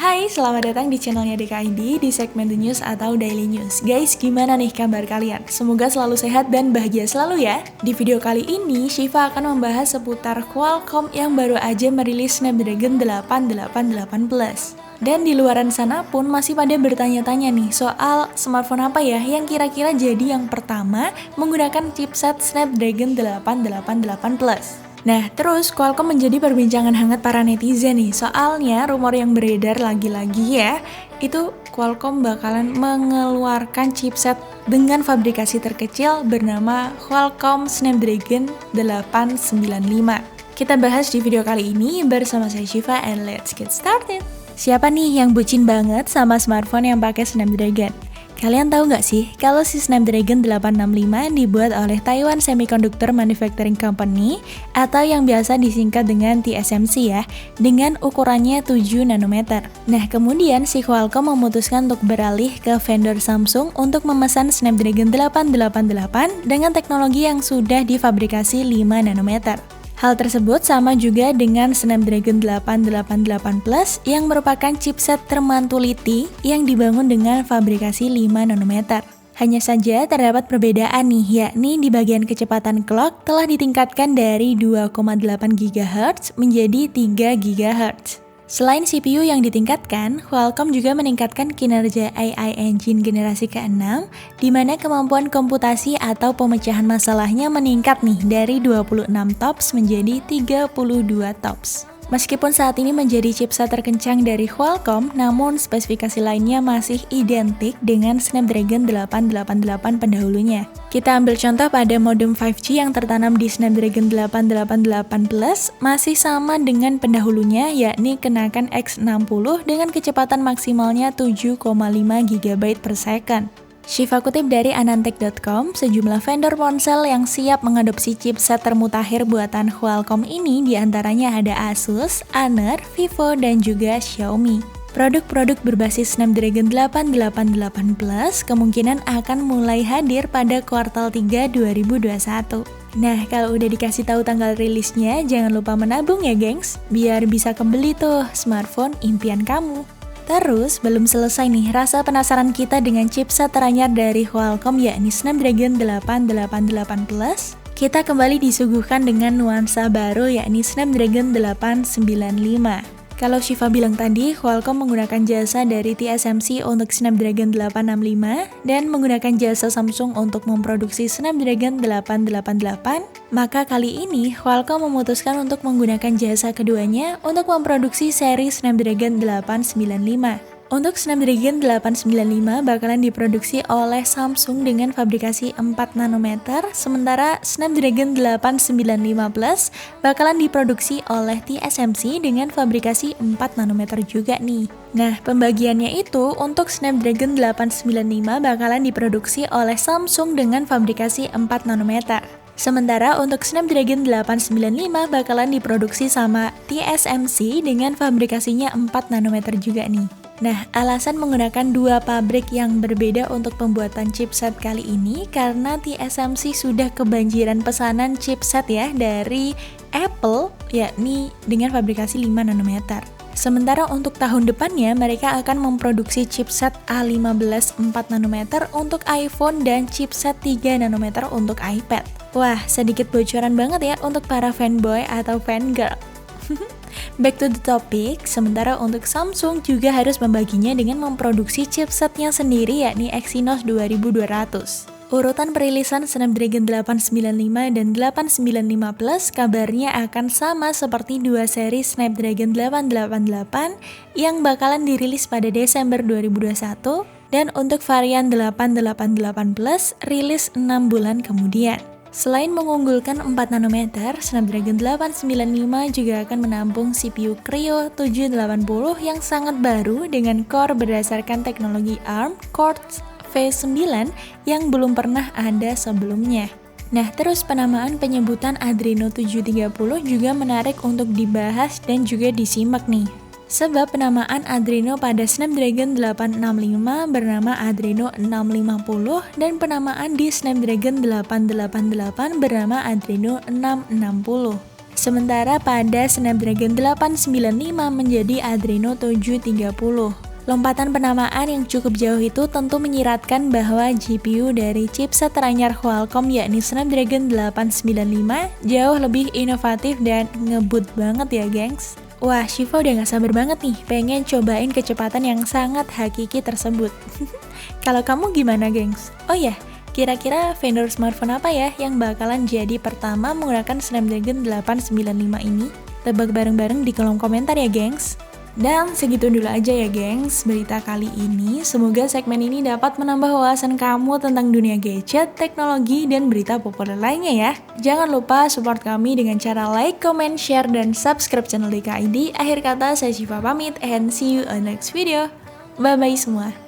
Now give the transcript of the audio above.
Hai, selamat datang di channelnya DKID di segmen The News atau Daily News. Guys, gimana nih kabar kalian? Semoga selalu sehat dan bahagia selalu ya. Di video kali ini, Shiva akan membahas seputar Qualcomm yang baru aja merilis Snapdragon 888 Plus. Dan di luaran sana pun masih pada bertanya-tanya nih soal smartphone apa ya yang kira-kira jadi yang pertama menggunakan chipset Snapdragon 888 Plus. Nah, terus Qualcomm menjadi perbincangan hangat para netizen nih. Soalnya rumor yang beredar lagi-lagi ya, itu Qualcomm bakalan mengeluarkan chipset dengan fabrikasi terkecil bernama Qualcomm Snapdragon 895. Kita bahas di video kali ini bersama saya Shiva and let's get started. Siapa nih yang bucin banget sama smartphone yang pakai Snapdragon? Kalian tahu nggak sih kalau si Snapdragon 865 dibuat oleh Taiwan Semiconductor Manufacturing Company atau yang biasa disingkat dengan TSMC ya, dengan ukurannya 7 nanometer. Nah, kemudian si Qualcomm memutuskan untuk beralih ke vendor Samsung untuk memesan Snapdragon 888 dengan teknologi yang sudah difabrikasi 5 nanometer. Hal tersebut sama juga dengan Snapdragon 888 Plus yang merupakan chipset termantul-Li-Ti yang dibangun dengan fabrikasi 5 nanometer. Hanya saja terdapat perbedaan nih, yakni di bagian kecepatan clock telah ditingkatkan dari 2,8 GHz menjadi 3 GHz. Selain CPU yang ditingkatkan, Qualcomm juga meningkatkan kinerja AI Engine generasi ke-6, di mana kemampuan komputasi atau pemecahan masalahnya meningkat nih dari 26 TOPS menjadi 32 TOPS. Meskipun saat ini menjadi chipset terkencang dari Qualcomm, namun spesifikasi lainnya masih identik dengan Snapdragon 888 pendahulunya. Kita ambil contoh pada modem 5G yang tertanam di Snapdragon 888 Plus masih sama dengan pendahulunya, yakni kenakan X60 dengan kecepatan maksimalnya 7,5 GB per second. Shiva kutip dari anantech.com, sejumlah vendor ponsel yang siap mengadopsi chipset termutakhir buatan Qualcomm ini diantaranya ada Asus, Honor, Vivo, dan juga Xiaomi. Produk-produk berbasis Snapdragon 888 Plus kemungkinan akan mulai hadir pada kuartal 3 2021. Nah, kalau udah dikasih tahu tanggal rilisnya, jangan lupa menabung ya gengs, biar bisa kembali tuh smartphone impian kamu. Terus, belum selesai nih rasa penasaran kita dengan chipset teranyar dari Qualcomm yakni Snapdragon 888 Plus. Kita kembali disuguhkan dengan nuansa baru yakni Snapdragon 895. Kalau Shiva bilang tadi, Qualcomm menggunakan jasa dari TSMC untuk Snapdragon 865 dan menggunakan jasa Samsung untuk memproduksi Snapdragon 888, maka kali ini Qualcomm memutuskan untuk menggunakan jasa keduanya untuk memproduksi seri Snapdragon 895. Untuk Snapdragon 895 bakalan diproduksi oleh Samsung dengan fabrikasi 4 nanometer, sementara Snapdragon 895 Plus bakalan diproduksi oleh TSMC dengan fabrikasi 4 nanometer juga nih. Nah, pembagiannya itu untuk Snapdragon 895 bakalan diproduksi oleh Samsung dengan fabrikasi 4 nanometer. Sementara untuk Snapdragon 895 bakalan diproduksi sama TSMC dengan fabrikasinya 4 nanometer juga nih. Nah, alasan menggunakan dua pabrik yang berbeda untuk pembuatan chipset kali ini karena TSMC sudah kebanjiran pesanan chipset ya dari Apple, yakni dengan fabrikasi 5 nanometer. Sementara untuk tahun depannya, mereka akan memproduksi chipset A15 4 nanometer untuk iPhone dan chipset 3 nanometer untuk iPad. Wah, sedikit bocoran banget ya untuk para fanboy atau fangirl. Back to the topic, sementara untuk Samsung juga harus membaginya dengan memproduksi chipsetnya sendiri yakni Exynos 2200. Urutan perilisan Snapdragon 895 dan 895 Plus kabarnya akan sama seperti dua seri Snapdragon 888 yang bakalan dirilis pada Desember 2021 dan untuk varian 888 Plus rilis 6 bulan kemudian. Selain mengunggulkan 4 nanometer, Snapdragon 895 juga akan menampung CPU Kryo 780 yang sangat baru dengan core berdasarkan teknologi ARM Cortex V9 yang belum pernah ada sebelumnya. Nah, terus penamaan penyebutan Adreno 730 juga menarik untuk dibahas dan juga disimak nih. Sebab penamaan Adreno pada Snapdragon 865 bernama Adreno 650 dan penamaan di Snapdragon 888 bernama Adreno 660. sementara pada Snapdragon 895 menjadi Adreno 730. Lompatan penamaan yang cukup jauh itu tentu menyiratkan bahwa GPU dari chipset teranyar Qualcomm yakni Snapdragon 895 jauh lebih inovatif dan ngebut banget ya gengs. Wah, Shiva udah gak sabar banget nih pengen cobain kecepatan yang sangat hakiki tersebut. Kalau kamu gimana gengs? Oh ya, kira-kira vendor smartphone apa ya yang bakalan jadi pertama menggunakan Snapdragon 895 ini? Tebak bareng-bareng di kolom komentar ya gengs. Dan segitu dulu aja ya gengs berita kali ini. Semoga segmen ini dapat menambah wawasan kamu tentang dunia gadget, teknologi, dan berita populer lainnya ya. Jangan lupa support kami dengan cara like, comment, share, dan subscribe channel DKID. Akhir kata saya Shiva pamit and see you on next video. Bye-bye semua.